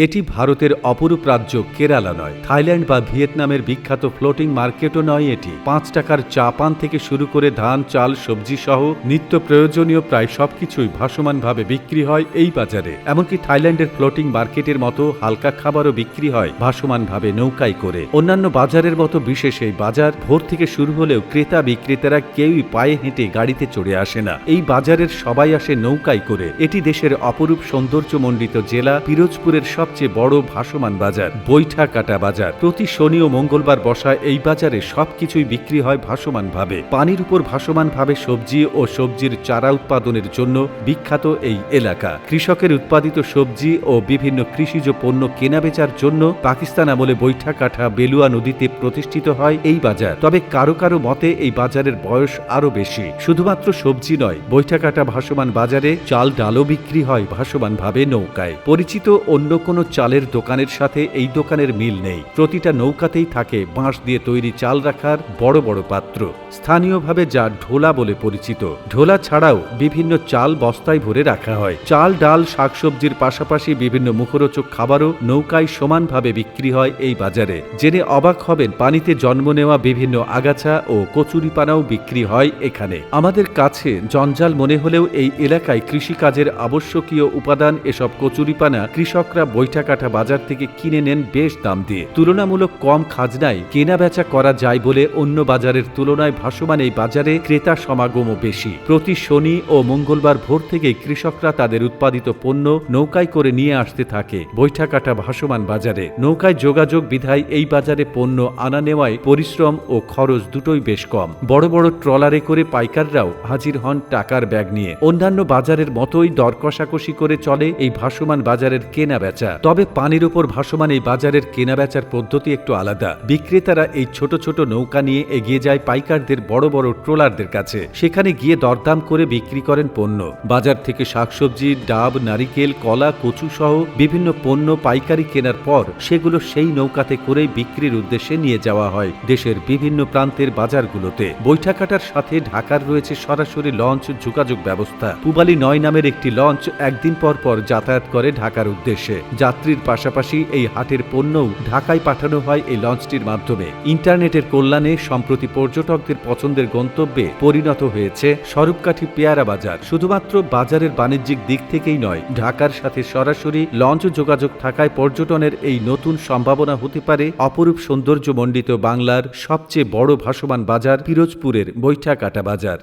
এটি ভারতের অপরূপ রাজ্য কেরালা নয়, থাইল্যান্ড বা ভিয়েতনামের বিখ্যাত ফ্লোটিং মার্কেটও নয়। এটি ৫ টাকার চা পান থেকে শুরু করে ধান, চাল, সবজি সহ নিত্য প্রয়োজনীয় প্রায় সবকিছুই ভাসমানভাবে বিক্রি হয় এই বাজারে। এমনকি থাইল্যান্ডের ফ্লোটিং মার্কেটের মতো হালকা খাবারও বিক্রি হয় ভাসমানভাবে নৌকায় করে। অন্যান্য বাজারের মতো বিশেষ এই বাজার ভোর থেকে শুরু হলেও ক্রেতা বিক্রেতারা কেউই পায়ে হেঁটে গাড়িতে চড়ে আসে না। এই বাজারের সবাই আসে নৌকায় করে। এটি দেশের অপরূপ সৌন্দর্যমণ্ডিত জেলা পিরোজপুরের সবচেয়ে বড় ভাসমান বাজার বৈঠাকাটা বাজার। প্রতি শনি ও মঙ্গলবার বসা এই বাজারে সবকিছুই বিক্রি হয় ভাসমানভাবে। পানির উপর ভাসমানভাবে সবজি ও সবজির চারা উৎপাদনের জন্য বিখ্যাত এই এলাকা। কৃষকের উৎপাদিত সবজি ও বিভিন্ন কৃষিজ পণ্য কেনাবেচার জন্য পাকিস্তান আমলে বৈঠাকাটা বেলুয়া নদীতে প্রতিষ্ঠিত হয় এই বাজার। তবে কারো কারো মতে এই বাজারের বয়স আরো বেশি। শুধুমাত্র সবজি নয়, বৈঠাকাটা ভাসমান বাজারে চাল ডালও বিক্রি হয় ভাসমানভাবে নৌকায়। পরিচিত অন্য কোনো চালের দোকানের সাথে এই দোকানের মিল নেই। প্রতিটা নৌকাতেই থাকে বাঁশ দিয়ে তৈরি চাল রাখার বড় বড় পাত্র, স্থানীয়ভাবে যা ঢোলা বলে পরিচিত। ঢোলা ছাড়াও বিভিন্ন চাল বস্তায় ভরে রাখা হয়। চাল, ডাল, শাকসবজির পাশাপাশি বিভিন্ন মুখরোচক খাবারও নৌকায় সমানভাবে বিক্রি হয় এই বাজারে। জেনে অবাক হবেন, পানিতে জন্ম নেওয়া বিভিন্ন আগাছা ও কচুরিপানাও বিক্রি হয় এখানে। আমাদের কাছে জঞ্জাল মনে হলেও এই এলাকায় কৃষিকাজের আবশ্যকীয় উপাদান এসব কচুরিপানা কৃষকরা বৈঠাকাটা বাজার থেকে কিনে নেন বেশ দাম দিয়ে। তুলনামূলক কম খাজনায় কেনা বেচা করা যায় বলে অন্য বাজারের তুলনায় ভাসমান এই বাজারে ক্রেতা সমাগমও বেশি। প্রতি শনি ও মঙ্গলবার ভোর থেকে কৃষকরা তাদের উৎপাদিত পণ্য নৌকায় করে নিয়ে আসতে থাকে বৈঠাকাটা ভাসমান বাজারে। নৌকায় যোগাযোগ বিধায় এই বাজারে পণ্য আনা নেওয়ায় পরিশ্রম ও খরচ দুটোই বেশ কম। বড় বড় ট্রলারে করে পাইকাররাও হাজির হন টাকার ব্যাগ নিয়ে। অন্যান্য বাজারের মতোই দর কষাকষি করে চলে এই ভাসমান বাজারের কেনা বেচা। তবে পানির উপর ভাসমান এই বাজারের কেনাবেচার পদ্ধতি একটু আলাদা। বিক্রেতারা এই ছোট ছোট নৌকা নিয়ে এগিয়ে যায় পাইকারদের বড় বড় ট্রলারদের কাছে। সেখানে গিয়ে দরদাম করে বিক্রি করেন পণ্য। বাজার থেকে শাকসবজি, ডাব, নারিকেল, কলা, কচু সহ বিভিন্ন পণ্য পাইকারি কেনার পর সেগুলো সেই নৌকাতে করেই বিক্রির উদ্দেশ্যে নিয়ে যাওয়া হয় দেশের বিভিন্ন প্রান্তের বাজারগুলোতে। বৈঠাকাটার সাথে ঢাকার রয়েছে সরাসরি লঞ্চ যোগাযোগ ব্যবস্থা। পূবালী ৯ নামের একটি লঞ্চ একদিন পর পর যাতায়াত করে ঢাকার উদ্দেশ্যে। যাত্রীর পাশাপাশি এই হাটের পণ্যও ঢাকায় পাঠানো হয় এই লঞ্চটির মাধ্যমে। ইন্টারনেটের কল্যাণে সম্প্রতি পর্যটকদের পছন্দের গন্তব্যে পরিণত হয়েছে স্বরূপকাঠি পেয়ারা বাজার। শুধুমাত্র বাজারের বাণিজ্যিক দিক থেকেই নয়, ঢাকার সাথে সরাসরি লঞ্চ যোগাযোগ থাকায় পর্যটনের এই নতুন সম্ভাবনা হতে পারে অপরূপ সৌন্দর্যমণ্ডিত বাংলার সবচেয়ে বড় ভাসমান বাজার পিরোজপুরের বৈঠাকাটা বাজার।